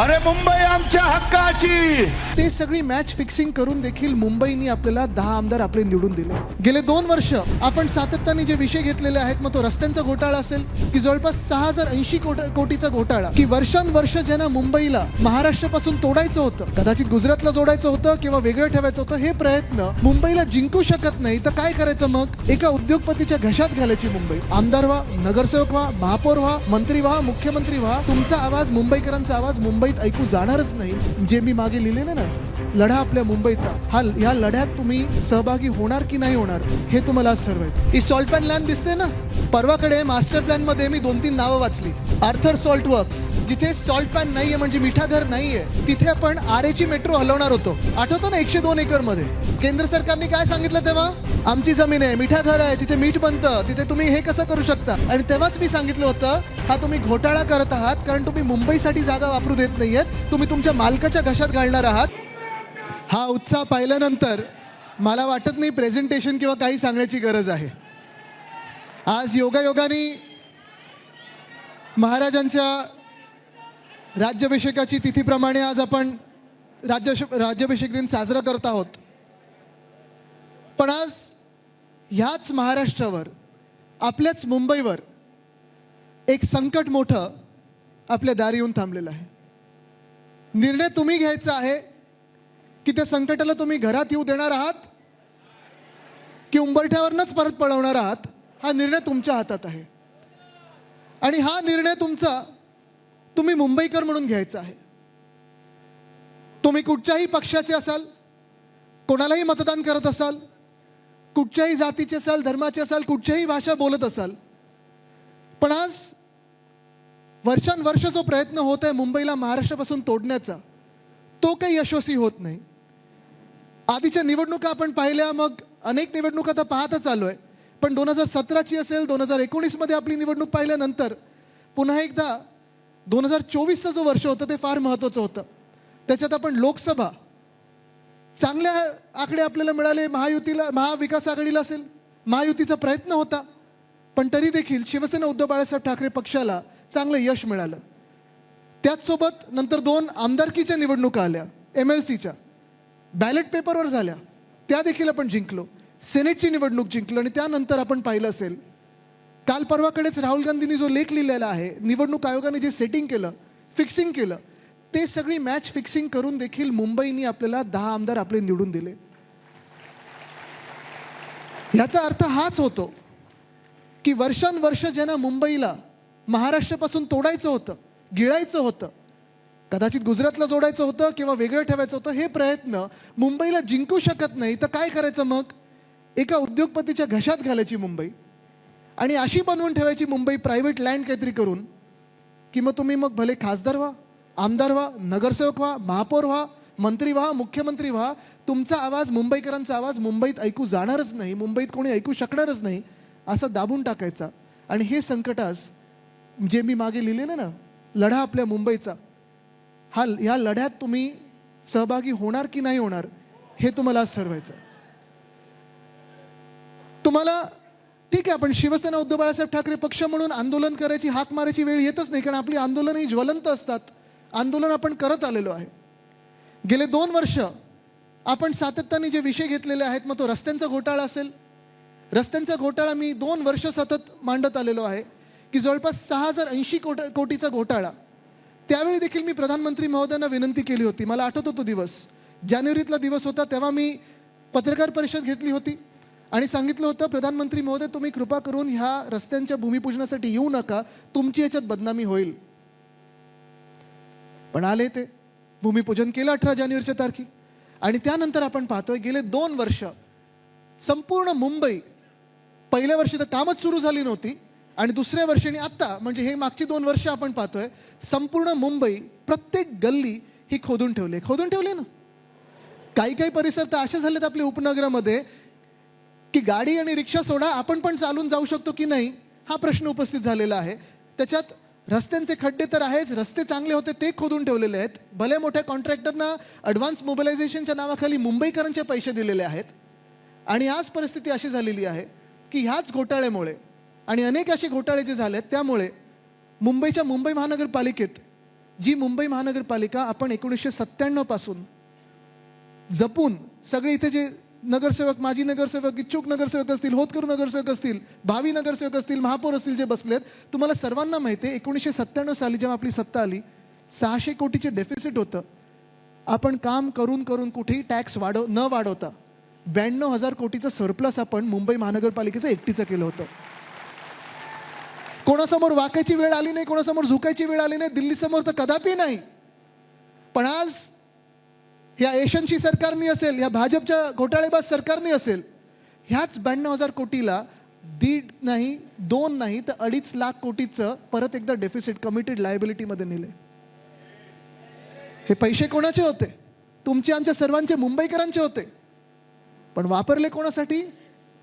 अरे मुंबई आमच्या हक्काची। ते सगळी मॅच फिक्सिंग करून देखील मुंबईने आपल्याला 10 आमदार आपले निवडून दिले। गेले 2 वर्ष आपण सातत्याने जे विषय घेतलेले आहेत, मग तो रस्त्यांचा घोटाळा असेल की जवळपास 6080 कोटीचा घोटाळा, की वर्षानुवर्ष ज्यांना मुंबईला महाराष्ट्रापासून तोडायचं होतं, कदाचित गुजरातला जोडायचं होतं किंवा वेगळं ठेवायचं होतं, हे प्रयत्न मुंबईला जिंकू शकत नाही तर काय करायचं? मग एका उद्योगपतीच्या घशात घालायची मुंबई। आमदार व्हा, नगरसेवक व्हा, महापौर व्हा, मंत्री व्हा, मुख्यमंत्री व्हा, तुमचा आवाज, मुंबईकरांचा आवाज मुंबईत ऐकू जाणारच नाही। जे मी मागे लिहिलेलं ना, लढा आपल्या मुंबईचा, या लढ्यात तुम्ही सहभागी होणार की नाही होणार हे तुम्हाला आज ठरवायचं। ही सॉल्ट पॅन लँड दिसते ना, परवाकडे मास्टर प्लॅन मध्ये मी 2-3 नावं वाचली। आर्थर सॉल्ट वर्क्स, जिथे सॉल्ट पॅन नाहीये म्हणजे मिठागर नाहीये, तिथे आपण आरेची मेट्रो हलवणार होतो। आठवतं ना, 102 एकर मध्ये केंद्र सरकारने काय सांगितलं तेव्हा? आमची जमीन आहे, मिठागर आहे, तिथे मीठ बनतं, तिथे तुम्ही हे कसं करू शकता? आणि तेव्हाच मी सांगितलं होतं, हा तुम्ही घोटाळा करत आहात, कारण तुम्ही मुंबईसाठी जागा वापरू देत नाहीयेत, तुम्ही तुमच्या मालकाच्या घशात घालणार आहात। हा उत्साह पाहिल्यानंतर मला वाटत नाही प्रेझेंटेशन किंवा काही सांगण्याची गरज आहे। आज योगायोगाने महाराजांच्या राज्याभिषेकाची तिथीप्रमाणे आज आपण राज्याभिषेक दिन साजरा करत आहोत। पण आज ह्याच महाराष्ट्रावर, आपल्याच मुंबईवर एक संकट मोठं आपल्या दारी येऊन थांबलेलं आहे। निर्णय तुम्ही घ्यायचा आहे की त्या संकटाला तुम्ही घरात येऊ देणार आहात की उंबरठ्यावरनच परत पळवणार आहात, हा निर्णय तुमच्या हातात आहे। आणि हा निर्णय तुमचा, तुम्ही मुंबईकर म्हणून घ्यायचा आहे। तुम्ही कुठच्याही पक्षाचे असाल, कोणालाही मतदान करत असाल, कुठच्याही जातीचे असाल, धर्माचे असाल, कुठच्याही भाषा बोलत असाल, पण आज वर्षानुवर्ष जो प्रयत्न होत आहे मुंबईला महाराष्ट्रापासून तोडण्याचा, तो काही यशस्वी होत नाही। आधीच्या निवडणुका आपण पाहिल्या, मग अनेक निवडणुका आता पाहतच आलोय, पण 2017ची असेल, 2019 मध्ये आपली निवडणूक पाहिल्यानंतर पुन्हा एकदा 2024चं जो वर्ष होतं ते फार महत्त्वाचं होतं। त्याच्यात आपण लोकसभा, चांगले आकडे आपल्याला मिळाले, महाविकास आघाडीला असेल, महायुतीचा प्रयत्न होता, पण तरी देखील शिवसेना उद्धव बाळासाहेब ठाकरे पक्षाला चांगलं यश मिळालं। त्याचसोबत नंतर 2 आमदारकीच्या निवडणुका आल्या, MLCच्या बॅलेट पेपरवर झाल्या, त्या देखील आपण जिंकलो। सेनेटची निवडणूक जिंकलो। आणि त्यानंतर आपण पाहिलं असेल, काल परवाकडेच राहुल गांधींनी जो लेख लिहिलेला आहे, निवडणूक आयोगाने जे सेटिंग केलं, फिक्सिंग केलं, ते सगळी मॅच फिक्सिंग करून देखील मुंबईने आपल्याला 10 आमदार आपले निवडून दिले। याचा अर्थ हाच होतो की वर्षानुवर्ष ज्यांना मुंबईला महाराष्ट्रापासून तोडायचं होतं, गिळायचं होतं, कदाचित गुजरातला जोडायचं होतं किंवा वेगळं ठेवायचं होतं, हे प्रयत्न मुंबईला जिंकू शकत नाही तर काय करायचं? मग एका उद्योगपतीच्या घशात घालायची मुंबई आणि अशी बनवून ठेवायची मुंबई, प्रायव्हेट लँड काहीतरी करून, की मग तुम्ही मग भले खासदार व्हा, आमदार व्हा, नगरसेवक व्हा, महापौर व्हा, मंत्री व्हा, मुख्यमंत्री व्हा, तुमचा आवाज, मुंबईकरांचा आवाज मुंबईत ऐकू जाणारच नाही, मुंबईत कोणी ऐकू शकणारच नाही, असं दाबून टाकायचा। आणि हे संकट आज, जे मी मागे लिहिलेलं ना, लढा आपल्या मुंबईचा, या लढ्यात तुम्ही सहभागी होणार की नाही होणार हे तुम्हाला आज ठरवायचं। तुम्हाला ठीक आहे, आपण शिवसेना उद्धव बाळासाहेब ठाकरे पक्ष म्हणून आंदोलन करायची, हाक मारायची वेळ येतच नाही, कारण आपली आंदोलन ही ज्वलंत असतात। आंदोलन आपण करत आलेलो आहे। गेले 2 वर्ष आपण सातत्याने जे विषय घेतलेले आहेत, मग तो रस्त्यांचा घोटाळा असेल, रस्त्यांचा घोटाळा मी 2 वर्ष सतत मांडत आलेलो आहे, की जवळपास 6080 कोटीचा घोटाळा। त्यावेळी देखील मी प्रधानमंत्री महोदयांना विनंती केली होती। मला आठवतो तो दिवस, जानेवारीतला दिवस होता, तेव्हा मी पत्रकार परिषद घेतली होती आणि सांगितलं होतं, प्रधानमंत्री महोदय तुम्ही कृपा करून ह्या रस्त्यांच्या भूमिपूजनासाठी येऊ नका, तुमची याच्यात बदनामी होईल। पण आले ते, भूमिपूजन केलं 18 जानेवारीच्या तारखे। आणि त्यानंतर आपण पाहतोय गेले 2 वर्ष संपूर्ण मुंबई, पहिल्या वर्षी तर कामच सुरू झाली नव्हती आणि दुसऱ्या वर्षाने आत्ता, म्हणजे हे मागची 2 वर्ष आपण पाहतोय, संपूर्ण मुंबई, प्रत्येक गल्ली ही खोदून ठेवले ना। काही परिसर तर असे झालेत आपल्या उपनगरामध्ये की गाडी आणि रिक्षा सोडा, आपण पण चालून जाऊ शकतो की नाही हा प्रश्न उपस्थित झालेला आहे। त्याच्यात रस्त्यांचे खड्डे तर आहेच, रस्ते चांगले होते ते खोदून ठेवलेले आहेत, भले मोठ्या कॉन्ट्रॅक्टरना ॲडव्हान्स मोबिलायझेशनच्या नावाखाली मुंबईकरांचे पैसे दिलेले आहेत। आणि आज परिस्थिती अशी झालेली आहे की ह्याच घोटाळ्यामुळे आणि अनेक असे घोटाळे जे झालेत त्यामुळे मुंबई महानगरपालिकेत जी मुंबई महानगरपालिका आपण 1997 पासून जपून सगळे इथे जे नगरसेवक, माजी नगरसेवक, इच्छुक नगरसेवक असतील, होतकरू नगरसेवक असतील, भावी नगरसेवक असतील, महापौर असतील जे बसलेत, तुम्हाला सर्वांना माहिती आहे 1997 साली जेव्हा आपली सत्ता आली 600 कोटीचे डेफिसिट होतं. आपण काम करून करून कुठेही टॅक्स न वाढवता 92,000 कोटीचं सरप्लस आपण मुंबई महानगरपालिकेचं एकटीचं केलं होतं. कोणासमोर वाकायची वेळ आली नाही, कोणासमोर झुकायची वेळ आली नाही, दिल्लीसमोर तर कदापि नाही. पण आज ह्या एशनची सरकारनी असेल, ह्या भाजपच्या घोटाळेबाज सरकारनी असेल, ह्याच 92,000 कोटीला 1.5 नाही 2 नाही तर 2.5 लाख कोटीचं परत एकदा डेफिसिट कमिटेड लायबिलिटीमध्ये नेले. हे पैसे कोणाचे होते? तुमचे, आमच्या सर्वांचे, मुंबईकरांचे होते. पण वापरले कोणासाठी?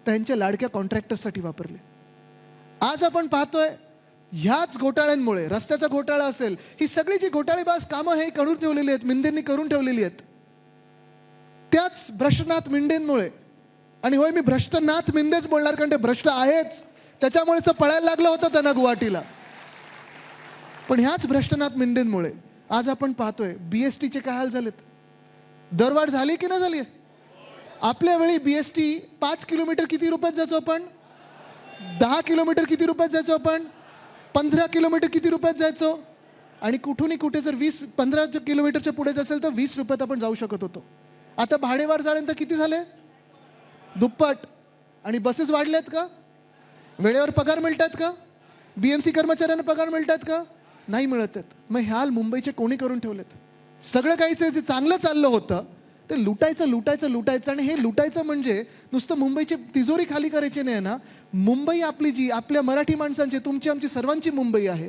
त्यांच्या लाडक्या कॉन्ट्रॅक्टर्ससाठी वापरले. आज आपण पाहतोय ह्याच घोटाळ्यांमुळे, रस्त्याचा घोटाळा असेल, ही सगळी जी घोटाळेबाज कामं हे करून ठेवलेली आहेत, मिंदेंनी करून ठेवलेली आहेत, त्याच भ्रष्टनाथ मिंडेंमुळे. आणि होय, मी भ्रष्टनाथ मिंदेच बोलणार, कारण ते भ्रष्ट आहेच, त्याच्यामुळेच तर पळायला लागलं होतं त्यांना गुवाहाटीला. पण ह्याच भ्रष्टनाथ मिंडेंमुळे आज आपण पाहतोय बीएसटीचे काय हाल झालेत. दरवाढ झाली की नाही झाली? आपल्या वेळी बीएसटी 5 किलोमीटर किती रुपयात जायचो आपण? 10 किलोमीटर किती रुपयात जायचो आपण? 15 किलोमीटर किती रुपयात जायचो? आणि कुठूनही कुठे जर 15 किलोमीटरच्या पुढे असेल तर 20 रुपयात आपण जाऊ शकत होतो. आता भाडेवार झाल्यानंतर किती झाले? दुप्पट. आणि बसेस वाढल्यात का? वेळेवर पगार मिळतात का? बीएमसी कर्मचाऱ्यांना पगार मिळतात का? नाही मिळत आहेत. मग ह्याल मुंबईचे कोणी करून ठेवलेत? सगळं काहीच जे चांगलं चाललं होतं ते लुटायचं. आणि हे लुटायचं म्हणजे नुसतं मुंबईची तिजोरी खाली करायची नाही ना. मुंबई आपली, जी आपल्या मराठी माणसांची, तुमची, आमची सर्वांची मुंबई आहे,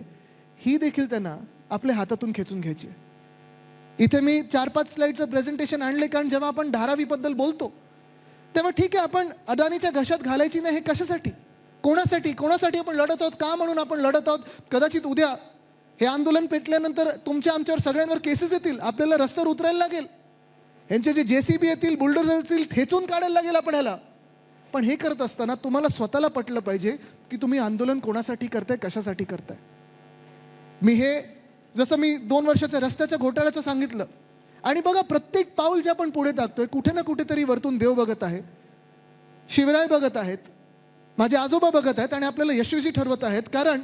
ही देखील त्यांना आपल्या हातातून खेचून घ्यायची. इथे मी 4-5 स्लाइडचं प्रेझेंटेशन आणले, कारण जेव्हा आपण धारावीबद्दल बोलतो तेव्हा ठीक आहे, आपण अदानीच्या घशात घालायची नाही. हे कशासाठी, कोणासाठी आपण लढत आहोत, का म्हणून आपण लढत आहोत? कदाचित उद्या हे आंदोलन पेटल्यानंतर तुमच्या, आमच्यावर, सगळ्यांवर केसेस येतील, आपल्याला रस्त्यावर उतरायला लागेल, यांचे जे JCB येतील, बुलडोझर येतील, ठेचून काढायला लागेल आपण ह्याला. पण हे करत असताना तुम्हाला स्वतःला पटलं पाहिजे की तुम्ही आंदोलन कोणासाठी करताय, कशासाठी करताय. जसं मी 2 वर्षाच्या रस्त्याच्या घोटाळ्याचं सांगितलं. आणि बघा, प्रत्येक पाऊल जे आपण पुढे टाकतोय कुठे ना कुठेतरी वरतून देव बघत आहे, शिवराय बघत आहेत, माझे आजोबा बघत आहेत आणि आपल्याला यशस्वी ठरवत आहेत. कारण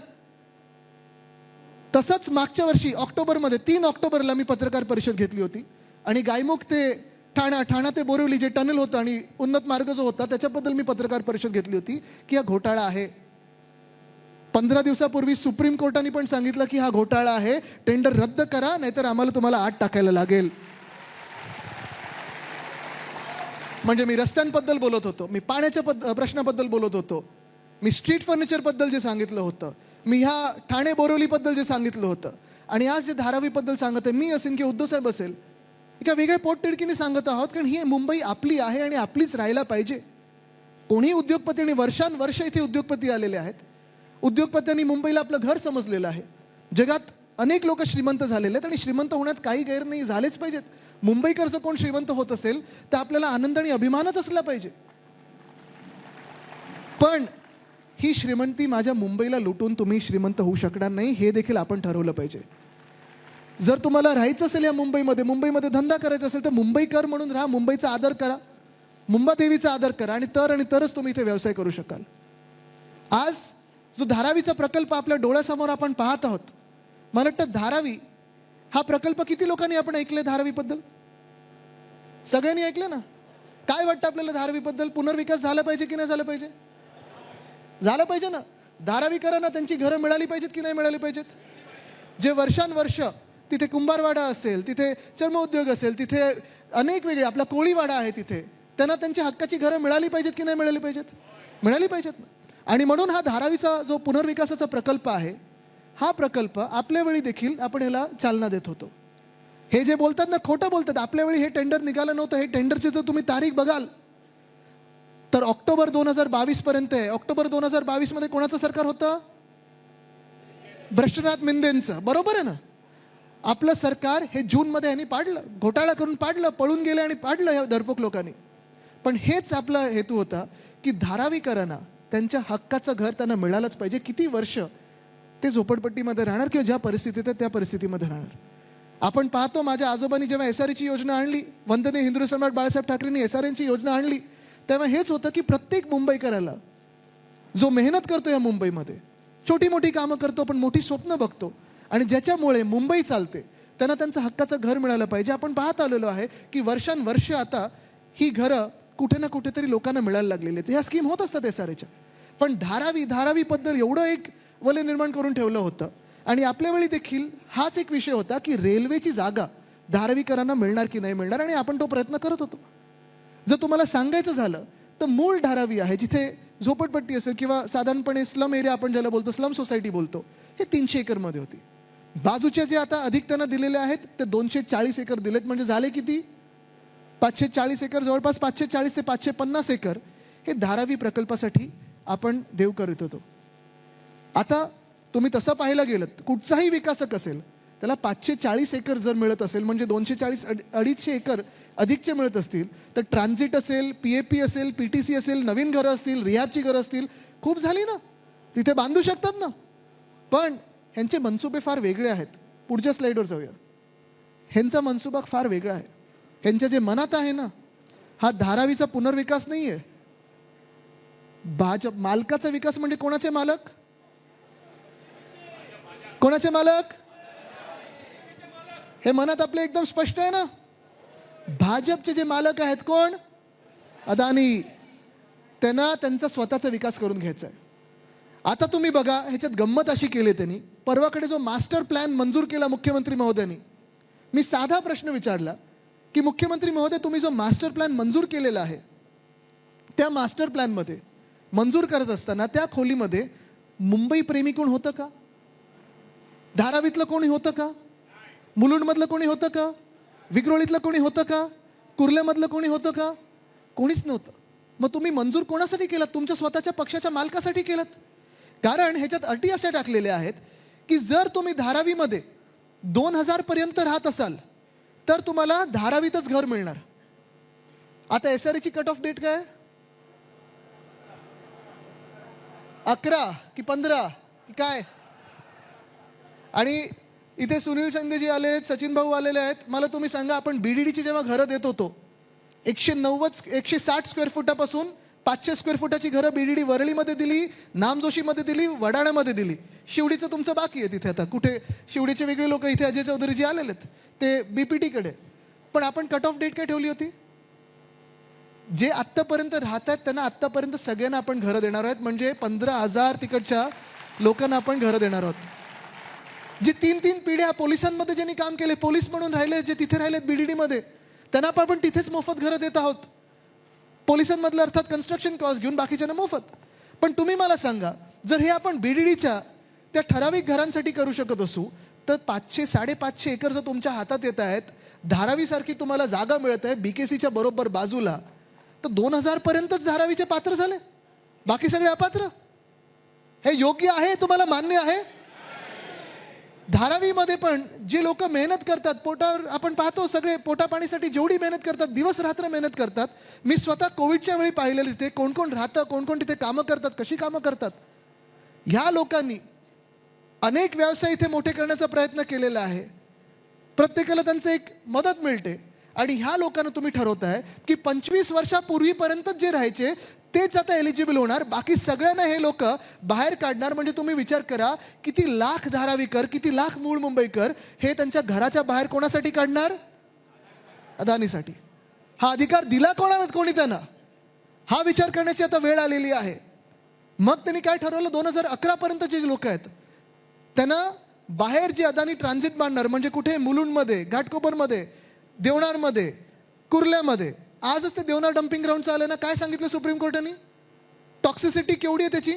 तसंच मागच्या वर्षी ऑक्टोबरमध्ये 3 ऑक्टोबरला मी पत्रकार परिषद घेतली होती आणि गायमुख ते ठाणा ते बोरिवली जे टनल होतं आणि उन्नत मार्ग जो होता त्याच्याबद्दल मी पत्रकार परिषद घेतली होती की हा घोटाळा आहे. 15 दिवसापूर्वी सुप्रीम कोर्टाने पण सांगितलं की हा घोटाळा आहे, टेंडर रद्द करा, नाहीतर आम्हाला तुम्हाला आत टाकायला लागेल. म्हणजे मी रस्त्यांबद्दल बोलत होतो, मी पाण्याच्या प्रश्नाबद्दल बोलत होतो, मी स्ट्रीट फर्निचर बद्दल जे सांगितलं होतं, मी ह्या ठाणे बोरिवली बद्दल जे सांगितलं होतं, आणि आज जे धारावी बद्दल सांगत आहे, मी असेल की उद्धव साहेब असेल, एका वेगळ्या पोटतिडकीने सांगत आहोत. कारण ही मुंबई आपली आहे आणि आपलीच राहायला पाहिजे. कोणी उद्योगपती, आणि वर्षानुवर्ष इथे उद्योगपती आलेले आहेत, उद्योगपत्यांनी मुंबईला आपलं घर समजलेलं आहे. जगात अनेक लोक श्रीमंत झालेले आहेत आणि श्रीमंत होण्यात काही गैर नाही, झालेच पाहिजेत. मुंबईकरचं कोण श्रीमंत होत असेल तर आपल्याला आनंद आणि अभिमानच असला पाहिजे. पण ही श्रीमंती माझ्या मुंबईला लुटून तुम्ही श्रीमंत होऊ शकणार नाही, हे देखील आपण ठरवलं पाहिजे. जर तुम्हाला राहायचं असेल या मुंबईमध्ये धंदा करायचा असेल तर मुंबईकर म्हणून राहा, मुंबईचा आदर करा, मुंबादेवीचा आदर करा, आणि तरच तुम्ही इथे व्यवसाय करू शकाल. आज जो धारावीचा प्रकल्प आपल्या डोळ्यासमोर आपण पाहत आहोत, मला वाटतं धारावी हा प्रकल्प किती लोकांनी आपण ऐकले? धारावीबद्दल सगळ्यांनी ऐकलं ना? काय वाटतं आपल्याला धारावीबद्दल? पुनर्विकास झाला पाहिजे की नाही झाला पाहिजे? झालं पाहिजे ना. धारावीकरांना त्यांची घरं मिळाली पाहिजेत की नाही मिळाली पाहिजेत? जे वर्षानुवर्ष तिथे कुंभारवाडा असेल, तिथे चर्मउद्योग असेल, तिथे अनेक वेगळे, आपला कोळीवाडा आहे, तिथे त्यांना त्यांच्या हक्काची घरं मिळाली पाहिजेत की नाही मिळाली पाहिजेत? मिळाली पाहिजेत ना. आणि म्हणून हा धारावीचा जो पुनर्विकासाचा प्रकल्प आहे, हा प्रकल्प आपल्या वेळी देखील आपण ह्याला चालना देत होतो. हे जे बोलतात ना, खोटं बोलतात. आपल्या वेळी हे टेंडर निघालं नव्हतं. हे टेंडरची जर तुम्ही तारीख बघाल तर ऑक्टोबर 2022 पर्यंत आहे. ऑक्टोबर 2022 मध्ये कोणाचं सरकार होतं? भ्रष्टनाथ मिंदेंचं. बरोबर आहे ना? आपलं सरकार हे जूनमध्ये यांनी पाडलं, घोटाळा करून पाडलं, पळून गेले आणि पाडलं ह्या डरपोक लोकांनी. पण हेच आपला हेतू होता की धारावीकरांना त्यांच्या हक्काचं घर त्यांना मिळालंच पाहिजे. किती वर्ष ते झोपडपट्टीमध्ये राहणार किंवा ज्या परिस्थितीत आहे त्या परिस्थितीमध्ये राहणार. आपण पाहतो माझ्या आजोबांनी जेव्हा SREची योजना आणली, वंदनीय हिंदू सम्राट बाळासाहेब ठाकरेंनी SRNची योजना आणली, तेव्हा हेच होतं की प्रत्येक मुंबईकराला जो मेहनत करतो या मुंबईमध्ये, छोटी मोठी कामं करतो पण मोठी स्वप्न बघतो आणि ज्याच्यामुळे मुंबई चालते, त्यांना त्यांचं हक्काचं घर मिळालं पाहिजे. आपण पाहत आलेलो आहे की वर्षानुवर्ष आता ही घरं कुठे ना कुठेतरी लोकांना मिळायला लागलेली आहेत. ह्या स्कीम होत असतात SREच्या. पण धारावी बद्दल एवढं एक वलय निर्माण करून ठेवलं होतं आणि आपल्या वेळी देखील हाच एक विषय होता की रेल्वेची जागा धारावीकरांना मिळणार की नाही मिळणार, आणि आपण तो प्रयत्न करत होतो. जर तुम्हाला सांगायचं झालं तर मूळ धारावी आहे, जिथे झोपडपट्टी असेल किंवा साधारणपणे स्लम एरिया आपण ज्याला बोलतो, स्लम सोसायटी बोलतो, हे 300 एकरमध्ये होती. बाजूचे जे आता अधिक त्यांना दिलेले आहेत ते 240 एकर दिलेत. म्हणजे झाले किती? 540 एकर, जवळपास 540 ते 550 एकर हे धारावी प्रकल्पासाठी आपण देव करत होतो. आता तुम्ही तसं पाहायला गेलं, कुठचाही विकासक असेल त्याला 540 एकर जर मिळत असेल, म्हणजे 240 250 एकर अधिकचे मिळत असतील, तर ट्रान्झिट असेल, PAP असेल, PTC असेल, नवीन घरं असतील, रिहॅबची घरं असतील, खूप झाली ना, तिथे बांधू शकतात ना. पण ह्यांचे मनसुबे फार वेगळे आहेत. पुढच्या स्लाइडवर जाऊया. ह्यांचा मनसुबा फार वेगळा आहे. ह्यांच्या जे मनात आहे ना, हा धारावीचा पुनर्विकास नाही आहे. भाजप मालकाचा विकास. म्हणजे कोणाचे मालक? कोणाचे मालक? हे मनात आपले एकदम स्पष्ट आहे ना. भाजपचे जे मालक आहेत कोण? अदानी. त्यांना त्यांचा स्वतःचा विकास करून घ्यायचा आहे. आता तुम्ही बघा, ह्याच्यात गंमत अशी केली त्यांनी, परवाकडे जो मास्टर प्लॅन मंजूर केला मुख्यमंत्री महोदयांनी, मी साधा प्रश्न विचारला की मुख्यमंत्री महोदय, तुम्ही जो मास्टर प्लॅन मंजूर केलेला आहे, त्या मास्टर प्लॅनमध्ये मंजूर करत असताना त्या खोलीमध्ये मुंबई प्रेमी कोण होतं का? धारावीतलं कोणी होतं का? मुलुंडमधलं कोणी होतं का? विक्रोळीतलं कोणी होतं का? कुर्ल्यामधलं कोणी होतं का? कोणीच नव्हतं. मग तुम्ही मंजूर कोणासाठी केलात? तुमच्या स्वतःच्या पक्षाच्या मालकासाठी केलात. कारण ह्याच्यात अटी अशा टाकलेल्या आहेत की जर तुम्ही धारावीमध्ये 2000 पर्यंत राहत असाल तर तुम्हाला धारावीतच घर मिळणार. आता SREची कट ऑफ डेट काय? 11 की 15 की काय? आणि इथे सुनील शिंदेजी आले आहेत, सचिन भाऊ आलेले आहेत. मला तुम्ही सांगा, आपण BDDची जेव्हा घरं देत होतो, 160 स्क्वेअर फुटापासून 500 स्क्वेअर फुटाची घरं BDD वरळीमध्ये दिली, नामजोशीमध्ये दिली, वडाळ्यामध्ये दिली. शिवडीचं तुमचं बाकी आहे तिथे. आता कुठे शिवडीचे वेगळे लोक इथे अजय चौधरीजी आलेले आहेत, ते BPTकडे. पण आपण कट ऑफ डेट काय ठेवली होती? जे आत्तापर्यंत राहत आहेत त्यांना आत्तापर्यंत सगळ्यांना आपण घरं देणार आहोत. म्हणजे 15,000 तिकडच्या लोकांना आपण घरं देणार आहोत. जे 3 पिढ्या पोलिसांमध्ये ज्यांनी काम केले, पोलीस म्हणून राहिले, जे तिथे राहिलेत BDDमध्ये, त्यांना आपण तिथेच मोफत घरं देत आहोत. पोलिसांमधलं अर्थात कन्स्ट्रक्शन कॉस्ट घेऊन, बाकीच्यांना मोफत. पण तुम्ही मला सांगा, जर हे आपण BDDच्या त्या ठराविक घरांसाठी करू शकत असू, तर 500-550 एकर जर तुमच्या हातात येत आहेत, धारावीसारखी तुम्हाला जागा मिळत आहे BKCच्या बरोबर बाजूला, तर 2000 पर्यंतच धारावीचे पात्र झाले, बाकी सगळे अपात्र. हे योग्य आहे? तुम्हाला मान्य आहे? धारावीमध्ये पण जे लोक मेहनत करतात, पोटावर आपण पाहतो, सगळे पोटापाणीसाठी जेवढी मेहनत करतात, दिवस रात्र मेहनत करतात. मी स्वतः कोविडच्या वेळी पाहिलेलं तिथे कोण कोण राहतं, कोण कोण तिथे कामं करतात, कशी कामं करतात. ह्या लोकांनी अनेक व्यवसाय इथे मोठे करण्याचा प्रयत्न केलेला आहे. प्रत्येकाला त्यांचं एक मदत मिळते. आणि ह्या लोकांना तुम्ही ठरवताय की 25 वर्षापूर्वीपर्यंत जे राहायचे तेच आता एलिजिबल होणार, बाकी सगळ्यांना हे लोक बाहेर काढणार. म्हणजे तुम्ही विचार करा, किती लाख धारावीकर, किती लाख मूळ मुंबईकर हे त्यांच्या घराच्या बाहेर कोणासाठी काढणार? अदानीसाठी. हा अधिकार दिला कोणी त्यांना? हा विचार करण्याची आता वेळ आलेली आहे. मग त्यांनी काय ठरवलं? 2011 पर्यंत जे लोक आहेत त्यांना बाहेर जे अदानी ट्रान्झिट बांधणार, म्हणजे कुठे? मुलुंडमध्ये, घाटकोपरमध्ये, देवनारमध्ये, कुर्ल्यामध्ये. आजच ते देवनार डम्पिंग ग्राउंड आलं ना, काय सांगितलं सुप्रीम कोर्टाने? टॉक्सिसिटी केवढी आहे त्याची?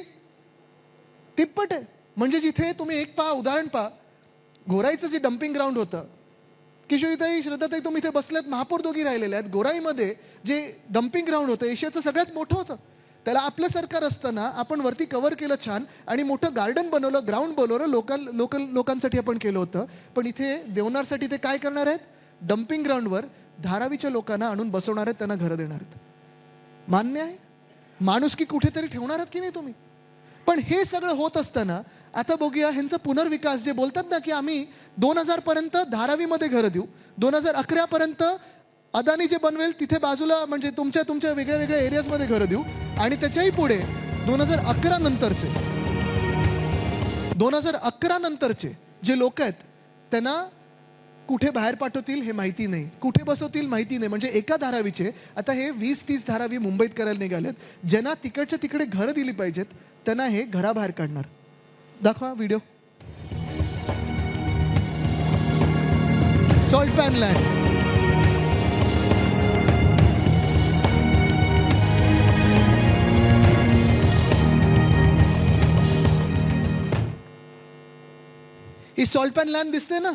तिप्पट आहे. म्हणजे जिथे तुम्ही एक उदाहरण पहा, घोराईचं जे डम्पिंग ग्राउंड होतं, किशोरीताई, श्रद्धाताई, तुम्ही इथे बसल्यात, महापौर दोघी राहिलेले आहेत. गोराईमध्ये जे डम्पिंग ग्राउंड होतं एशियाचं सगळ्यात मोठं होतं. त्याला आपलं सरकार असताना आपण वरती कव्हर केलं छान आणि मोठं गार्डन बनवलं, ग्राउंड बनवलं, लोकांसाठी आपण केलं होतं. पण इथे देवनारसाठी ते काय करणार आहेत? डम्पिंग ग्राउंडवर धारावीच्या लोकांना आणून बसवणार आहेत, त्यांना घरं देणार आहेत. मान्य आहे? माणुसकी कुठेतरी ठेवणार आहात की नाही तुम्ही? पण हे सगळं होत असताना आता बघूया ह्यांचा पुनर्विकास. जे बोलतात ना की आम्ही 2000 पर्यंत धारावीमध्ये घरं देऊ, 2011 पर्यंत अदानी जे बनवेल तिथे बाजूला म्हणजे तुमच्या तुमच्या वेगळ्या वेगळ्या एरियाजमध्ये घरं देऊ, आणि त्याच्याही पुढे 2011 नंतरचे जे लोक आहेत त्यांना कुठे बाहेर पाठवतील हे माहिती नाही, कुठे बसवतील माहिती नाही. म्हणजे एका धारावीचे आता हे 20-30 धारावी मुंबईत करायला निघालेत. ज्यांना तिकडच्या तिकडे घरं दिली पाहिजेत त्यांना हे घराबाहेर काढणार. दाखवा व्हिडिओ. Salt pan land. ही सॉल्ट पॅन लँड दिसते ना.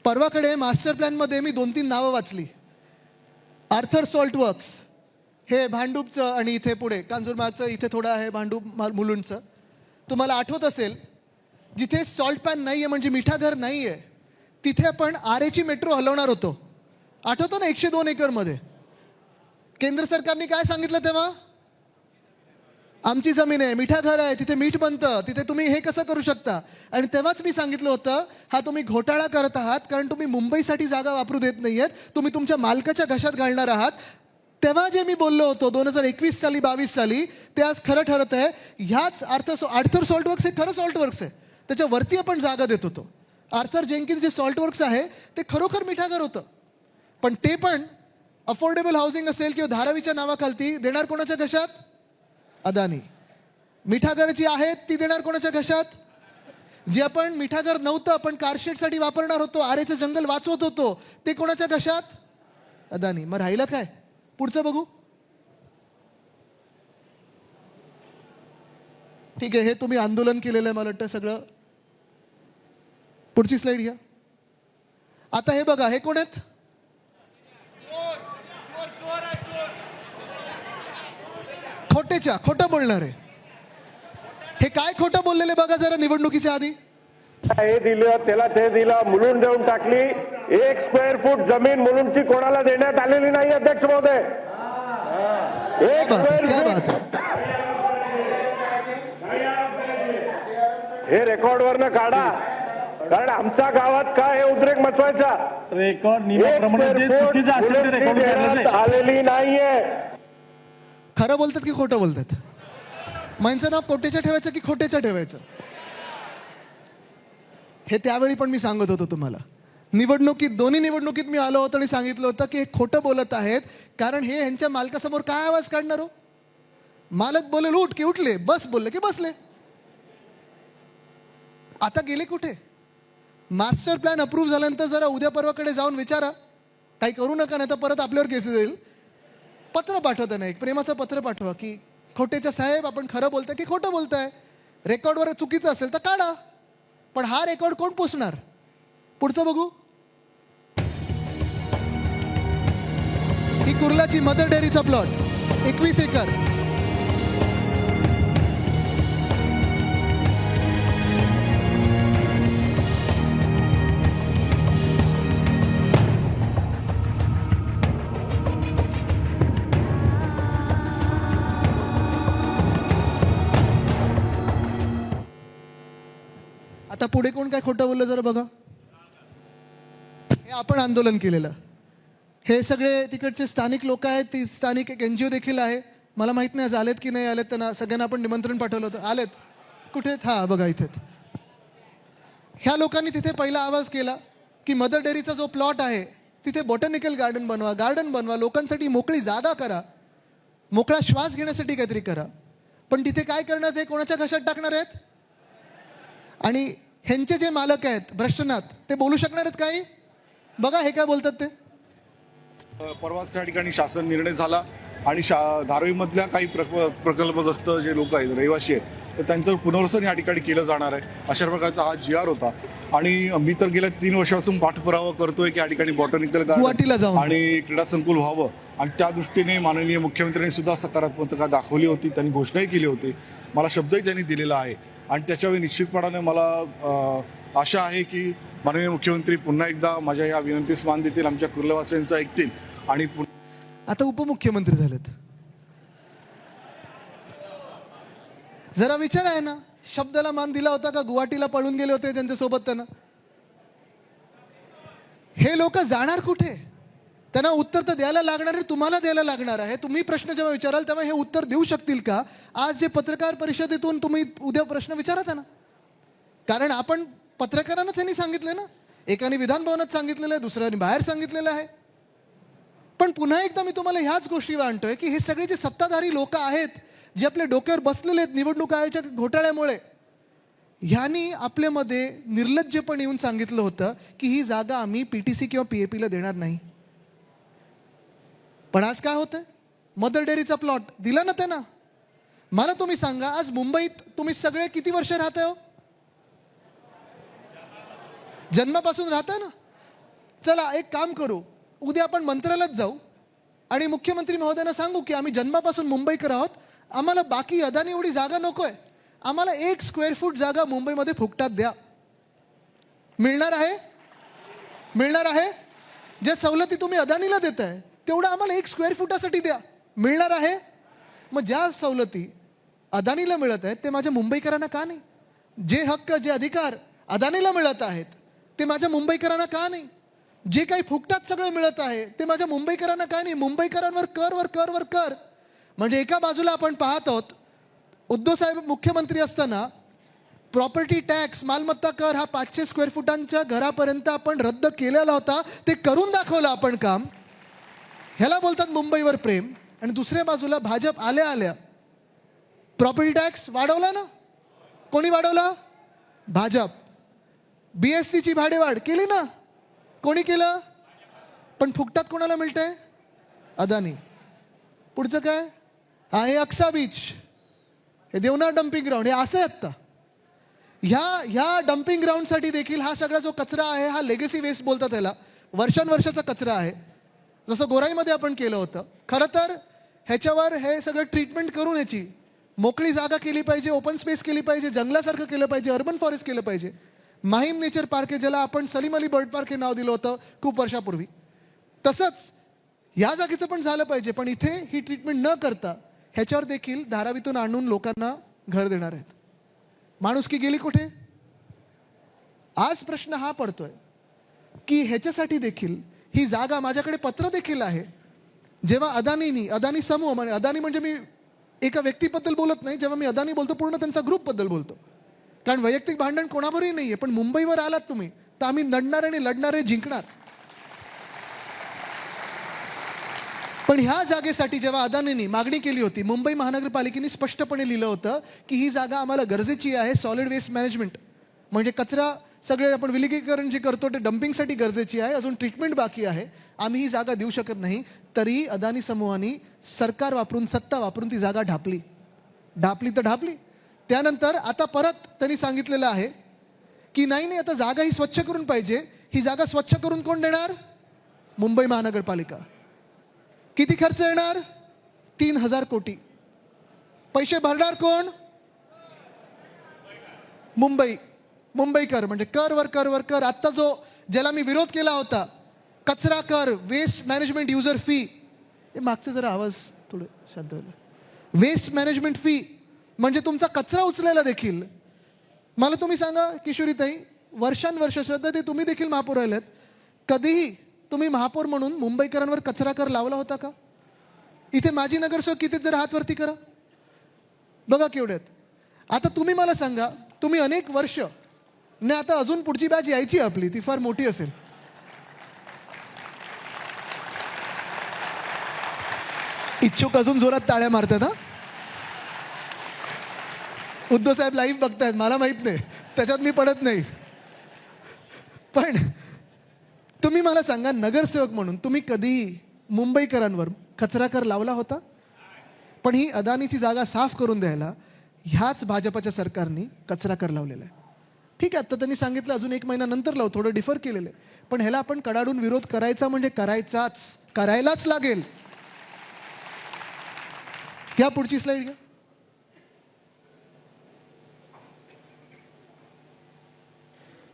परवाकडे मास्टर प्लॅन मध्ये मी 2-3 नावं वाचली. आर्थर सॉल्ट वर्क्स हे भांडूपचं, आणि इथे पुढे कांजूरमार्गचं, इथे थोडं आहे भांडूप मुलुंडचं. तुम्हाला आठवत असेल जिथे सॉल्ट पॅन नाहीये म्हणजे मिठागर नाहीये तिथे आपण आरेची मेट्रो हलवणार होतो. आठवतं ना? 102 एकरमध्ये. केंद्र सरकारने काय सांगितलं तेव्हा? आमची जमीन आहे, मिठागर आहे, तिथे मीठ बनतं, तिथे तुम्ही हे कसं करू शकता? आणि तेव्हाच मी सांगितलं होतं हा तुम्ही घोटाळा करत आहात, कारण तुम्ही मुंबईसाठी जागा वापरू देत नाहीयेत, तुम्ही तुमच्या मालकाच्या घशात घालणार आहात. तेव्हा जे मी बोललो होतो 2021 साली 22 साली ते आज खरं ठरत आहे. ह्याच आर्थर सॉल्ट वर्क्स हे खरं सॉल्ट वर्क्स आहे, त्याच्यावरती आपण जागा देत होतो. आर्थर जेन्किन्स जे सॉल्ट वर्क्स आहे ते खरोखर मिठागर होतं, पण ते पण अफोर्डेबल हाऊसिंग असेल किंवा धारावीच्या नावाखालती देणार कोणाच्या घशात? अदानी. मिठागर जी आहेत ती देणार कोणाच्या घशात? जे आपण मिठागर नव्हतं आपण कारशेडसाठी वापरणार होतो, आरेचं जंगल वाचवत होतो, ते कोणाच्या घशात? अदानी. मग राहिलं काय? पुढचं बघू. ठीक आहे, हे तुम्ही आंदोलन केलेलं आहे मला वाटतं सगळं. पुढची स्लाइड घ्या. आता हे बघा, हे कोण आहेत? खोटं बोलणार आहे. हे काय खोटं बोललेले बघा जरा निवडणुकीच्या आधी. हे दिलं त्याला ते दिलं, मुलुंड देऊन टाकली. 1 स्क्वेअर फूट जमीन मुलुंडची कोणाला देण्यात आलेली नाही अध्यक्ष महोदय. 1 स्क्वेअर फूट हे रेकॉर्ड वरनं काढा, कारण आमच्या गावात काय हे उद्रेक मचवायचा. रेकॉर्ड नियमाप्रमाणे जे चुकीचं असेल ते रेकॉर्ड करण्यात आलेली नाहीये. खरं बोलतात की खोटं बोलतात? माणसं नाव कोटेच्या ठेवायचं की खोटेच्या ठेवायचं? हे त्यावेळी पण मी सांगत होतो तुम्हाला. दोन्ही निवडणुकीत मी आलो होतो आणि सांगितलं होतं की हे खोटं बोलत आहेत, कारण हे ह्यांच्या मालकासमोर काय आवाज काढणार हो? मालक बोलेल उठ की उठले, बस बोलले की बसले. आता गेले कुठे? मास्टर प्लॅन अप्रूव्ह झाल्यानंतर जरा उद्या परवाकडे जाऊन विचारा, काही करू नका नाही तर परत आपल्यावर केसेस येईल. पत्र पाठवता नाही, एक प्रेमाचं पत्र पाठवा की खोटेच्या साहेब आपण खरं बोलताय की खोटं बोलताय, रेकॉर्डवर चुकीचं असेल तर काढा, पण हा रेकॉर्ड कोण पोचणार? पुढचं बघू. ही कुर्लाची मदर डेअरीचा प्लॉट 21 एकर. आता पुढे कोण काय खोटं बोललं जरा बघा. हे आपण आंदोलन केलेलं. हे सगळे तिकडचे स्थानिक लोक आहेत, ती स्थानिक एक NGO देखील आहे. मला माहित नाही आज आलेत की नाही आलेत, त्यांना सगळ्यांना आपण निमंत्रण पाठवलं होतं. आलेत कुठे? हा बघा इथे. ह्या लोकांनी तिथे पहिला आवाज केला की मदर डेअरीचा जो प्लॉट आहे तिथे बॉटॅनिकल गार्डन बनवा, लोकांसाठी मोकळी जागा करा, मोकळा श्वास घेण्यासाठी काहीतरी करा. पण तिथे काय करणार? ते कोणाच्या घशात टाकणार आहेत? आणि ह्यांचे जे मालक आहेत भ्रष्टनाथ, ते बोलू शकणार आहेत काही? बघा हे काय बोलतात ते. परवाच त्या ठिकाणी शासन निर्णय झाला आणि धारावीमधल्या काही प्रकल्पग्रस्त जे लोक आहेत, रहिवासी आहेत, तर त्यांचं पुनर्वसन या ठिकाणी केलं जाणार आहे. अशा प्रकारचा हा GR होता. आणि मी तर गेल्या 3 वर्षापासून पाठपुरावा करतोय की या ठिकाणी बॉटॅनिकल गार्डन जाऊन आणि क्रीडा संकुल व्हावं, आणि त्या दृष्टीने माननीय मुख्यमंत्र्यांनी सुद्धा सकारात्मकता दाखवली होती, त्यांनी घोषणाही केली होती, मला शब्दही त्यांनी दिलेला आहे. आणि त्याच्यावेळी निश्चितपणाने मला आशा आहे की माननीय मुख्यमंत्री पुन्हा एकदा माझ्या या विनंतीस मान देतील, आमच्या कुर्लवासियांचं ऐकतील. आणि आता उपमुख्यमंत्री झालेत. जरा विचार आहे ना, शब्दाला मान दिला होता का गुवाहाटीला पळून गेले होते त्यांच्यासोबत त्यांना? हे लोक जाणार कुठे? त्यांना उत्तर तर द्यायला लागणार आहे, तुम्हाला द्यायला लागणार आहे. तुम्ही प्रश्न जेव्हा विचाराल तेव्हा हे उत्तर देऊ शकतील का? आज जे पत्रकार परिषदेतून तुम्ही उद्या प्रश्न विचारा त्यांना. कारण आपण पत्रकारांनाच यांनी सांगितले ना, एकाने विधान भवनात सांगितलेलं आहे, दुसऱ्याने बाहेर सांगितलेलं आहे. पण पुन्हा एकदा मी तुम्हाला ह्याच गोष्टी आणतोय की हे सगळे जे सत्ताधारी लोक आहेत, जे आपल्या डोक्यावर बसलेले आहेत निवडणूक आयोगाच्या घोटाळ्यामुळे, ह्यांनी आपल्यामध्ये निर्लज्जपणे येऊन सांगितलं होतं की ही जागा आम्ही पीटीसी किंवा पीएपीला देणार नाही. पण आज काय होतंय? मदर डेअरीचा प्लॉट दिला ना त्यांना. मला तुम्ही सांगा, आज मुंबईत तुम्ही सगळे किती वर्ष राहताय हो? जन्मापासून राहताय ना. चला एक काम करू, उद्या आपण मंत्रालयात जाऊ आणि मुख्यमंत्री महोदयांना सांगू की आम्ही जन्मापासून मुंबईकर आहोत, आम्हाला बाकी अदानी एवढी जागा नकोय, आम्हाला 1 स्क्वेअर फूट जागा मुंबईमध्ये फुकटात द्या. मिळणार आहे? मिळणार आहे? जे सवलती तुम्ही अदानीला देताय तेवढं आम्हाला 1 स्क्वेअर फुटासाठी द्या. मिळणार आहे? मग ज्या सवलती अदानीला मिळत आहेत ते माझ्या मुंबईकरांना का नाही? जे हक्क, जे अधिकार अदानीला मिळत आहेत ते माझ्या मुंबईकरांना का नाही? जे काही फुकटात सगळं मिळत आहे ते माझ्या मुंबईकरांना का नाही? मुंबईकरांवर कर कर. म्हणजे एका बाजूला आपण पाहत आहोत, उद्धव साहेब मुख्यमंत्री असताना प्रॉपर्टी टॅक्स, मालमत्ता कर हा 500 स्क्वेअर फुटांच्या घरापर्यंत आपण रद्द केलेला होता. ते करून दाखवलं आपण काम. ह्याला बोलतात मुंबईवर प्रेम. आणि दुसऱ्या बाजूला भाजप आल्या आल्या प्रॉपर्टी टॅक्स वाढवला ना. कोणी वाढवला? भाजप. बीएससीची भाडेवाढ केली ना. कोणी केलं? पण फुकटात कोणाला मिळतंय? अदानी. पुढचं काय आहे? अक्सा बीच, हे देवनार डम्पिंग ग्राउंड, हे असं आहे आता. ह्या डम्पिंग ग्राउंडसाठी देखील हा सगळा जो कचरा आहे हा लेगसी वेस्ट बोलतात त्याला, वर्षानुवर्षाचा कचरा आहे. जसं गोराईमध्ये आपण केलं होतं. खरं तर ह्याच्यावर हे सगळं ट्रीटमेंट करून ह्याची मोकळी जागा केली पाहिजे, ओपन स्पेस केली पाहिजे, जंगलासारखं केलं पाहिजे, अर्बन फॉरेस्ट केलं पाहिजे. माहीम नेचर पार्क आहे, ज्याला आपण सलीम अली बर्ड पार्क हे नाव दिलं होतं खूप वर्षापूर्वी, तसंच या जागेचं पण झालं पाहिजे. पण इथे ही ट्रीटमेंट न करता ह्याच्यावर देखील धारावीतून आणून लोकांना घर देणार आहेत. माणुसकी गेली कुठे? आज प्रश्न हा पडतोय की ह्याच्यासाठी देखील ही जागा, माझ्याकडे पत्र देखील आहे, जेव्हा अदानी समूह, अदानी म्हणजे मी एका व्यक्तीबद्दल बोलत नाही, जेव्हा मी अदानी बोलतो पूर्ण त्यांचा ग्रुपबद्दल बोलतो. कारण वैयक्तिक भांडण कोणावरही नाहीये. पण मुंबईवर आलात तुम्ही तर आम्ही लढणारे जिंकणार. पण ह्या जागेसाठी जेव्हा अदानींनी मागणी केली होती, मुंबई महानगरपालिकेने स्पष्टपणे लिहिलं होतं की ही जागा आम्हाला गरजेची आहे. सॉलिड वेस्ट मॅनेजमेंट म्हणजे कचरा सगळे आपण विलगीकरण जे करतो ते डम्पिंगसाठी गरजेची आहे, अजून ट्रीटमेंट बाकी आहे, आम्ही ही जागा देऊ शकत नाही. तरी अदानी समूहाने सरकार वापरून, सत्ता वापरून ती जागा ढापली तर ढापली. त्यानंतर आता परत त्यांनी सांगितलेलं आहे की नाही, आता जागा ही स्वच्छ करून पाहिजे. ही जागा स्वच्छ करून कोण देणार? मुंबई महानगरपालिका. किती खर्च येणार? 3000 कोटी. पैसे भरणार कोण? मुंबईकर. म्हणजे कर. आता जो ज्याला मी विरोध केला होता, कचरा कर, वेस्ट मॅनेजमेंट युजर फी, हे मागचं जरा आवाज थोडं शांत व्हायला. वेस्ट मॅनेजमेंट फी म्हणजे तुमचा कचरा उचलायला देखील. मला तुम्ही सांगा किशोरीताई, वर्षानुवर्ष श्रद्धा ते तुम्ही देखील महापौर राहिलेत, कधीही तुम्ही महापौर म्हणून मुंबईकरांवर कचरा कर लावला होता का? इथे माजी नगरसेवक किती, जरा हात वरती करा बघा केवढ्यात. आता तुम्ही मला सांगा, तुम्ही अनेक वर्ष ने, आता अजून पुढची बॅच यायची आपली, ती फार मोठी असेल. इच्छुक अजून जोरात टाळ्या मारतात हा. उद्धव साहेब लाईव्ह बघतायत, मला माहित नाही, त्याच्यात मी पडत नाही. पण तुम्ही मला सांगा, नगरसेवक म्हणून तुम्ही कधीही मुंबईकरांवर कचरा कर लावला होता? पण ही अदानीची जागा साफ करून द्यायला ह्याच भाजपच्या सरकारने कचरा कर लावलेला आहे. ठीक आहे, आता त्यांनी सांगितलं अजून 1 महिना नंतर लावू, थोडं डिफर केलेलं आहे. पण ह्याला आपण कडाडून विरोध करायचा म्हणजे करायलाच लागेल. घ्या पुढची स्लाइड घ्या.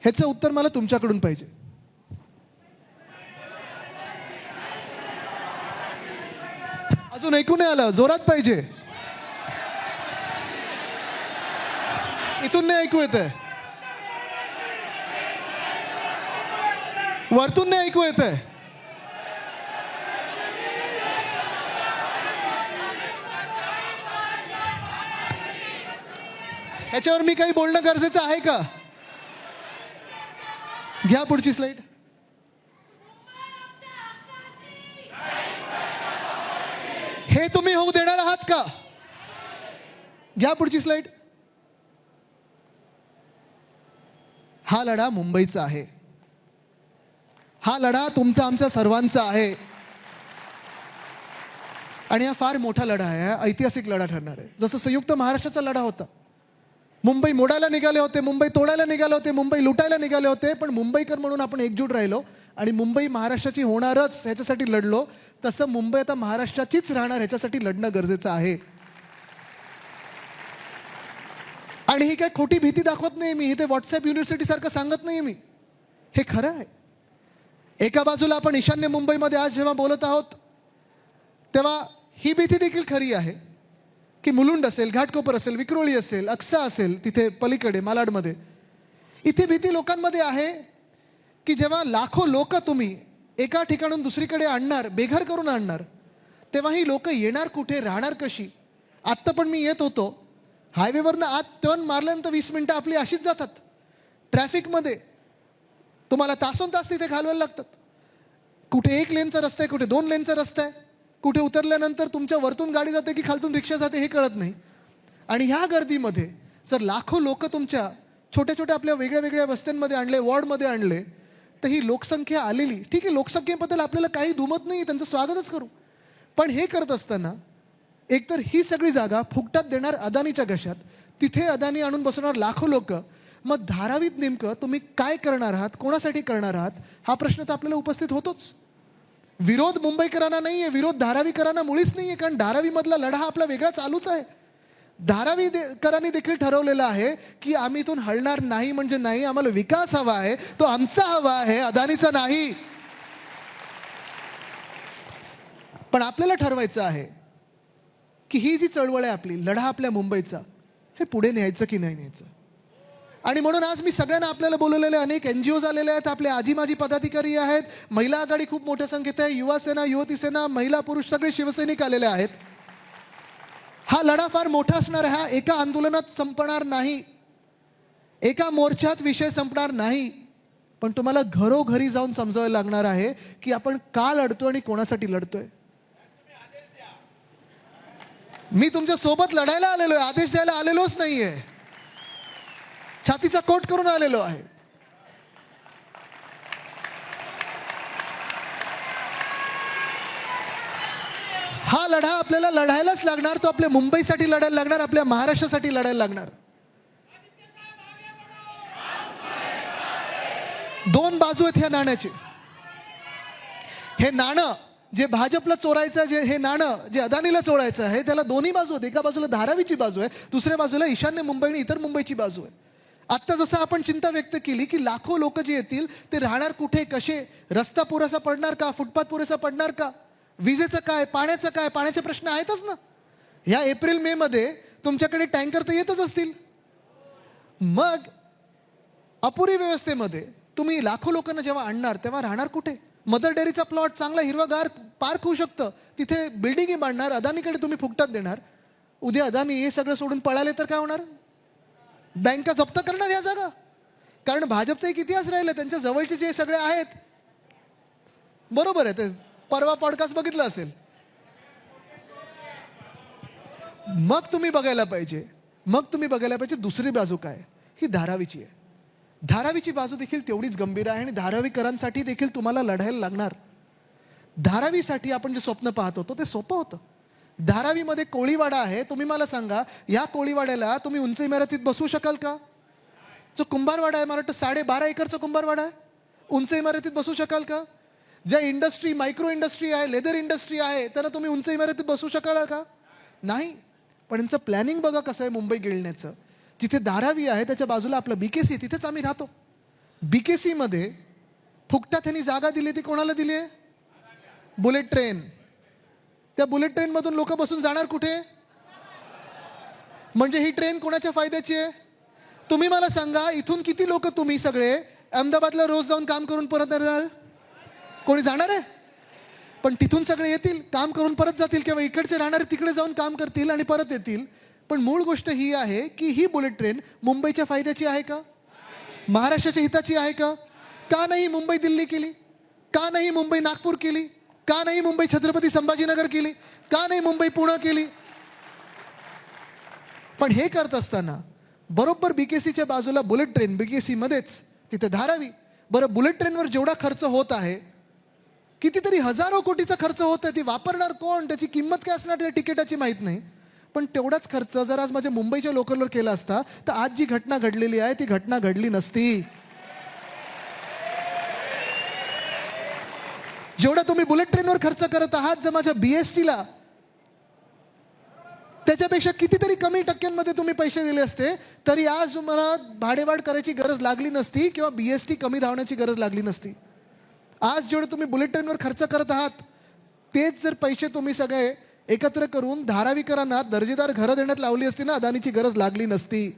ह्याचं उत्तर मला तुमच्याकडून पाहिजे. अजून ऐकू नाही आलं, जोरात पाहिजे. इथून नाही ऐकू येत आहे, वरतून नाही ऐकू येत आहे. याच्यावर मी काही बोलणं गरजेचं आहे का? घ्या पुढची स्लाइड. हे तुम्ही होऊ देणार आहात का? घ्या पुढची स्लाइड. हा लढा मुंबईचा आहे, हा लढा तुमचा आमच्या सर्वांचा आहे आणि हा फार मोठा लढा आहे, हा ऐतिहासिक लढा ठरणार आहे. जसं संयुक्त महाराष्ट्राचा लढा होता, मुंबई मोडायला निघाले होते, मुंबई तोडायला निघाले होते, मुंबई लुटायला निघाले होते, पण मुंबईकर म्हणून आपण एकजूट राहिलो आणि मुंबई महाराष्ट्राची होणारच ह्याच्यासाठी लढलो. तसं मुंबई आता महाराष्ट्राचीच राहणार ह्याच्यासाठी लढणं गरजेचं आहे. आणि ही काय खोटी भीती दाखवत नाही मी, इथे व्हॉट्सअप युनिव्हर्सिटी सारखं सांगत नाही मी, हे खरं आहे. एका बाजूला आपण ईशान्य मुंबईमध्ये आज जेव्हा बोलत आहोत तेव्हा ही भीती देखील खरी आहे की मुलुंड असेल, घाटकोपर असेल, विक्रोळी असेल, अक्सा असेल, तिथे पलीकडे मालाडमध्ये इथे भीती लोकांमध्ये आहे की जेव्हा लाखो लोक तुम्ही एका ठिकाणून दुसरीकडे आणणार, बेघर करून आणणार, तेव्हा ही लोक येणार कुठे, राहणार कशी. आत्ता पण मी येत होतो, हायवेवरनं आत टर्न मारल्यानंतर 20 मिनिटं आपली अशीच जातात. ट्रॅफिकमध्ये तुम्हाला तासोन तास तिथे घालवायला लागतात. कुठे 1 लेनचा रस्ता आहे, कुठे 2 लेनचा रस्ता आहे, कुठे उतरल्यानंतर तुमच्या वरतून गाडी जाते की खालतून रिक्षा जाते हे कळत नाही. आणि ह्या गर्दीमध्ये जर लाखो लोक तुमच्या छोट्या छोट्या आपल्या वेगळ्या वेगळ्या वस्त्यांमध्ये आणले, वॉर्डमध्ये आणले, तर ही लोकसंख्या आलेली, ठीक आहे, लोकसंख्येबद्दल आपल्याला काही दुमत नाही, त्यांचं स्वागतच करू. पण हे करत असताना एकतर ही सगळी जागा फुकटात देणार अदानीच्या घशात, तिथे अदानी आणून बसवणार लाखो लोक. मग धारावीत नेमकं तुम्ही काय करणार आहात, कोणासाठी करणार आहात, हा प्रश्न तर आपल्याला उपस्थित होतोच. विरोध मुंबईकरांना नाहीये, विरोध धारावीकरांना मुळीच नाहीये, कारण धारावीमधला लढा हा आपला वेगळा चालूच आहे. धारावीकरांनी देखील ठरवलेलं आहे की आम्ही इथून हलणार नाही म्हणजे नाही, आम्हाला विकास हवा आहे, तो आमचा हवा आहे, अदानीचा नाही. पण आपल्याला ठरवायचं आहे की ही जी चळवळ आहे आपली, लढा आपल्या मुंबईचा, हे पुढे न्यायचं की नाही न्यायचं. आणि म्हणून आज मी सगळ्यांना आपल्याला बोलवलेले अनेक NGOज आलेले आहेत, आपले आजी माजी पदाधिकारी आहेत, महिला आघाडी खूप मोठ्या संख्येत आहे, युवा सेना, युवती सेना, महिला पुरुष सगळे शिवसैनिक आलेले आहेत. हा लढा फार मोठा असणार आहे, हा एका आंदोलनात संपणार नाही, एका मोर्चात विषय संपणार नाही. पण तुम्हाला घरोघरी जाऊन समजावायला लागणार आहे की आपण का लढतोय आणि कोणासाठी लढतोय. मी तुमच्या सोबत लढायला आलेलो आहे, आदेश द्यायला आलेलोच नाहीये, छातीचा कोट करून आलेलो आहे. हा लढा आपल्याला लढायलाच लागणार, तो आपल्या मुंबईसाठी लढायला लागणार, आपल्या महाराष्ट्रासाठी लढायला लागणार. दोन बाजू आहेत ह्या नाण्याची. हे नाणं जे भाजपला चोरायचं, जे हे नाणं जे अदानीला चोरायचं आहे, त्याला दोन्ही बाजू आहेत. एका बाजूला धारावीची बाजू आहे, दुसऱ्या बाजूला ईशान्य मुंबई आणि इतर मुंबईची बाजू आहे. आत्ता जसं आपण चिंता व्यक्त केली की लाखो लोक जे येतील ते राहणार कुठे, कसे, रस्ता पुरेसा पडणार का, फुटपाथ पुरेसा पडणार का, विजेचं काय, पाण्याचं काय, पाण्याचे प्रश्न आहेतच ना. ह्या एप्रिल मे मध्ये तुमच्याकडे टँकर तर येतच असतील. मग अपुरी व्यवस्थेमध्ये तुम्ही लाखो लोकांना जेव्हा आणणार तेव्हा राहणार कुठे. मदर डेअरीचा प्लॉट चांगला हिरवागार पार्क होऊ शकतं, तिथे बिल्डिंग बांधणार, अदानीकडे तुम्ही फुकटात देणार. उद्या अदानी हे सगळं सोडून पळाले तर काय होणार. बँका जप्त करणार या जागा, कारण भाजपचा एक इतिहास राहिला, त्यांच्या जवळचे जे सगळे आहेत, बरोबर आहे, ते परवा पॉडकास्ट बघितलं असेल. मग तुम्ही बघायला पाहिजे दुसरी बाजू काय, ही धारावीची आहे. धारावीची बाजू देखील तेवढीच गंभीर आहे आणि धारावीकरांसाठी देखील तुम्हाला लढायला लागणार. धारावीसाठी आपण जे स्वप्न पाहत होतो ते सोपं होतं. धारावीमध्ये कोळीवाडा आहे, तुम्ही मला सांगा या कोळीवाड्याला तुम्ही उंच इमारतीत बसवू शकाल का. जो कुंभारवाडा आहे, मला वाटतं 12.5 एकरचा कुंभारवाडा आहे, उंच इमारतीत बसवू शकाल का. ज्या इंडस्ट्री, मायक्रो इंडस्ट्री आहे, लेदर इंडस्ट्री आहे, त्यांना तुम्ही उंच इमारतीत बसवू शकाल का. नाही. पण यांचं प्लॅनिंग बघा कसं आहे मुंबई गिळण्याचं. जिथे धारावी आहे त्याच्या बाजूला आपलं BKC, तिथेच आम्ही राहतो. BKC मध्ये फुकटात त्यांनी जागा दिली, ती कोणाला दिली आहे, बुलेट ट्रेन. त्या बुलेट ट्रेन मधून लोक बसून जाणार कुठे. म्हणजे ही ट्रेन कोणाच्या फायद्याची आहे, तुम्ही मला सांगा, इथून किती लोक तुम्ही सगळे अहमदाबादला रोज जाऊन काम करून परत येणार? कोणी जाणार आहे? पण तिथून सगळे येतील, काम करून परत जातील, किंवा इकडचे राहणारे तिकडे जाऊन काम करतील आणि परत येतील. पण मूळ गोष्ट ही आहे की ही बुलेट ट्रेन मुंबईच्या फायद्याची आहे का? महाराष्ट्राच्या हिताची आहे का? का नाही मुंबई दिल्ली केली? का नाही मुंबई नागपूर केली? का नाही मुंबई छत्रपती संभाजीनगर केली? का नाही मुंबई पुणे केली? पण हे करत असताना बरोबर बीकेसीच्या बाजूला बुलेट ट्रेन, बीकेसी मध्येच तिथे धारावी. बरं, बुलेट ट्रेनवर जेवढा खर्च होत आहे, कितीतरी हजारो कोटीचा खर्च होत आहे, ती वापरणार कोण, त्याची किंमत काय असणार त्या तिकिटाची माहीत नाही. पण तेवढाच खर्च जर आज माझ्या मुंबईच्या लोकलवर केला असता तर आज जी घटना घडलेली आहे ती घटना घडली नसती. जेवढा तुम्ही बुलेट ट्रेनवर खर्च करत आहात, जर माझ्या बीएसटीला त्याच्यापेक्षा कितीतरी कमी टक्क्यांमध्ये तुम्ही पैसे दिले असते तरी आज तुम्हाला भाडेवाढ करायची गरज लागली नसती किंवा बीएसटी कमी धावण्याची गरज लागली नसती. आज जेवढे तुम्ही बुलेट ट्रेनवर खर्च करत आहात तेच जर पैसे तुम्ही सगळे एकत्र करून धारावीकरांना दर्जेदार घरं देण्यात लावली असती ना, अदानीची गरज लागली नसती.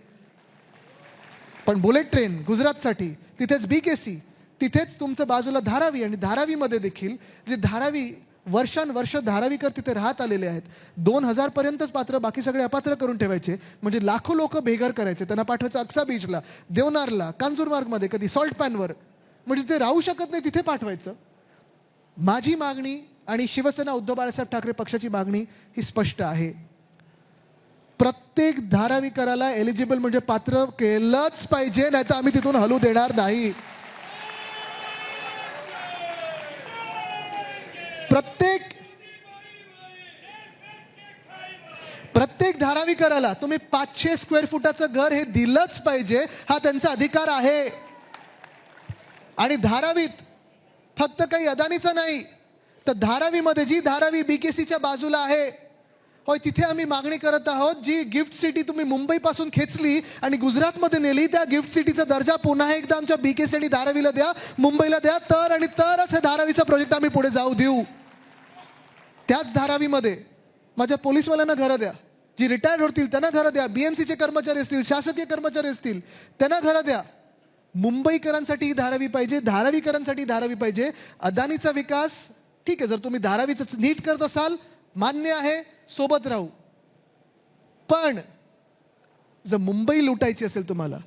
पण बुलेट ट्रेन गुजरातसाठी, तिथेच बीकेसी, तिथेच तुमचं बाजूला धारावी, आणि धारावीमध्ये देखील जे धारावी वर्षानुवर्ष धारावीकर तिथे राहत आलेले आहेत. 2000 पर्यंतच पात्र, बाकी सगळे अपात्र करून ठेवायचे. म्हणजे लाखो लोक बेघर करायचे, त्यांना पाठवायचं अक्सा बीचला, देवनारला, कांजूरमार्गमध्ये, कधी सॉल्ट पॅनवर, म्हणजे ते राहू शकत नाही तिथे पाठवायचं. माझी मागणी आणि शिवसेना उद्धव बाळासाहेब ठाकरे पक्षाची मागणी ही स्पष्ट आहे. प्रत्येक धारावीकराला एलिजिबल म्हणजे पात्र केलंच पाहिजे, नाही तर आम्ही तिथून हलू देणार नाही. प्रत्येक धारावीकराला तुम्ही 500 स्क्वेअर फुटाचं घर हे दिलंच पाहिजे, हा त्यांचा अधिकार आहे. आणि धारावीत फक्त काही अदानीचं नाही, तर धारावीमध्ये जी धारावी बीकेसीच्या बाजूला आहे, होय, तिथे आम्ही मागणी करत आहोत, जी गिफ्ट सिटी तुम्ही मुंबईपासून खेचली आणि गुजरातमध्ये नेली, त्या गिफ्ट सिटीचा दर्जा पुन्हा एकदा आमच्या बीकेसी आणि धारावीला द्या, मुंबईला द्या, तरच हे धारावीचा प्रोजेक्ट आम्ही पुढे जाऊ देऊ. त्याच धारावीमध्ये माझ्या पोलीसवाल्यांना घरं द्या, जी रिटायर होतील त्यांना घरं द्या, बीएमसीचे कर्मचारी असतील, शासकीय कर्मचारी असतील त्यांना घरं द्या. मुंबईकरांसाठी ही धारावी पाहिजे, धारावीकरांसाठी धारावी पाहिजे. अदानीचा विकास ठीक आहे, जर तुम्ही धारावीचं नीट करत असाल मान्य आहे, सोबत राहू. पण जर मुंबई लुटायची असेल तुम्हाला,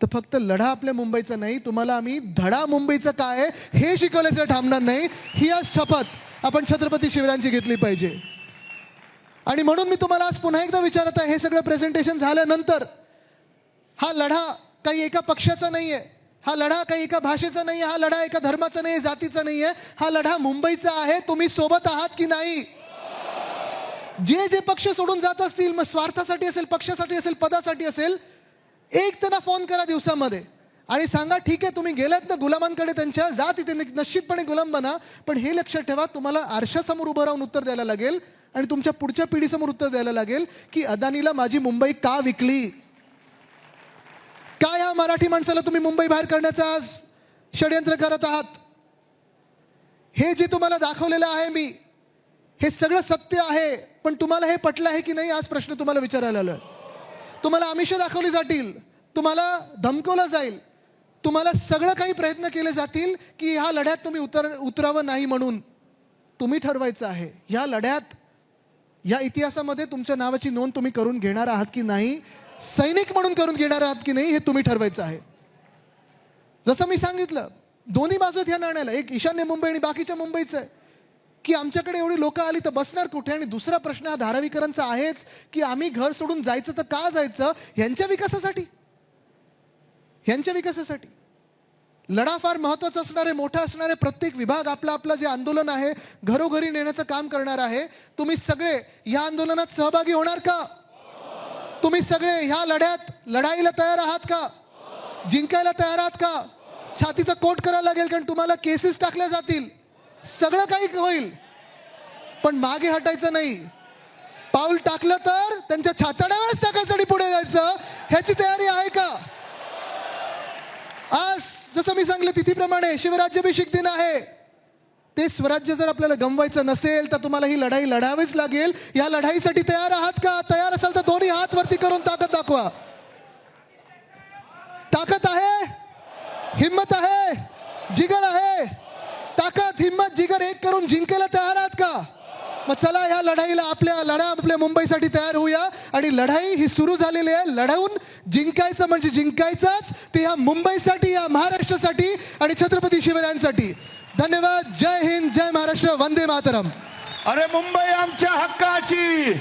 तर फक्त लढा आपल्या मुंबईचा नाही, तुम्हाला आम्ही धडा मुंबईचा काय आहे हे शिकवल्याचं थांबणार नाही. ही आज शपथ आपण छत्रपती शिवरायांची घेतली पाहिजे. आणि म्हणून मी तुम्हाला आज पुन्हा एकदा विचारत आहे, हे सगळं प्रेझेंटेशन झाल्यानंतर, हा लढा काही एका पक्षाचा नाहीये, हा लढा काही एका भाषेचा नाहीये, हा लढा एका धर्माचा नाहीये, जातीचा नाहीये, हा लढा मुंबईचा आहे. तुम्ही सोबत आहात की नाही? जे जे पक्ष सोडून जात असतील, मग स्वार्थासाठी असेल, पक्षासाठी असेल, पदासाठी असेल, एक त्यांना फोन करा दिवसामध्ये आणि सांगा, ठीक आहे तुम्ही गेलात ना गुलामांकडे, त्यांच्या जा तिथे, निश्चितपणे गुलाम बना, पण हे लक्षात ठेवा, तुम्हाला आरशासमोर उभं राहून उत्तर द्यायला लागेल आणि तुमच्या पुढच्या पिढीसमोर उत्तर द्यायला लागेल की अदानीला माझी मुंबई का विकली, का या मराठी माणसाला तुम्ही मुंबई बाहेर करण्याचं आज षडयंत्र करत आहात. हे जे तुम्हाला दाखवलेलं आहे मी, हे सगळं सत्य आहे, पण तुम्हाला हे पटलं आहे की नाही, आज प्रश्न तुम्हाला विचारायला आलोय. तुम्हाला आमिष दाखवली जातील, तुम्हाला धमकवलं जाईल, तुम्हाला सगळं काही प्रयत्न केले जातील की ह्या लढ्यात तुम्ही उतरावं नाही. म्हणून तुम्ही ठरवायचं आहे, या लढ्यात, या इतिहासामध्ये तुमच्या नावाची नोंद तुम्ही करून घेणार आहात की नाही, सैनिक म्हणून करून घेणार आहात की नाही, हे तुम्ही ठरवायचं आहे. जसं मी सांगितलं, दोन्ही बाजू ह्या नाण्याला, एक ईशान्य मुंबई आणि बाकीच्या मुंबईचं आहे की आमच्याकडे एवढी लोक आली तर बसणार कुठे. आणि दुसरा प्रश्न हा धारावीकरांचा आहेच की आम्ही घर सोडून जायचं तर का जायचं, ह्यांच्या विकासासाठी. लढा फार महत्वाचा असणार आहे, मोठा असणार आहे. प्रत्येक विभाग आपला आपला जे आंदोलन आहे घरोघरी नेण्याचं काम करणार आहे. तुम्ही सगळे ह्या आंदोलनात सहभागी होणार का? तुम्ही सगळे ह्या लढ्यात लढाईला तयार आहात का? जिंकायला तयार आहात का? छातीचा कोट करायला लागेल, कारण तुम्हाला केसेस टाकल्या जातील, सगळं काही होईल, पण मागे हटायचं नाही. पाऊल टाकलं तर त्यांच्या छाताड्यावरच टाकायचं आणि पुढे जायचं, ह्याची तयारी आहे का? आज जसं मी सांगितलं तिथीप्रमाणे शिवराज्याभिषेक दिन आहे. ते स्वराज्य जर आपल्याला गमवायचं नसेल तर तुम्हाला ही लढाई लढावीच लागेल. या लढाईसाठी तयार आहात का? तयार असाल तर दोन्ही हात वरती करून ताकद दाखवा. ताकद आहे, हिम्मत आहे, जिगर आहे. ताकद, हिम्मत, जिगर एक करून जिंकायला तयार आहात का? मग चला ह्या लढाईला आपल्या मुंबईसाठी तयार होऊया. आणि लढाई ही सुरू झालेली आहे. लढवून जिंकायचं म्हणजे जिंकायचंच, ते ह्या मुंबईसाठी, या महाराष्ट्रासाठी आणि छत्रपती शिवरायांसाठी. धन्यवाद. जय हिंद, जय महाराष्ट्र, वंदे मातरम. अरे मुंबई आमच्या हक्काची.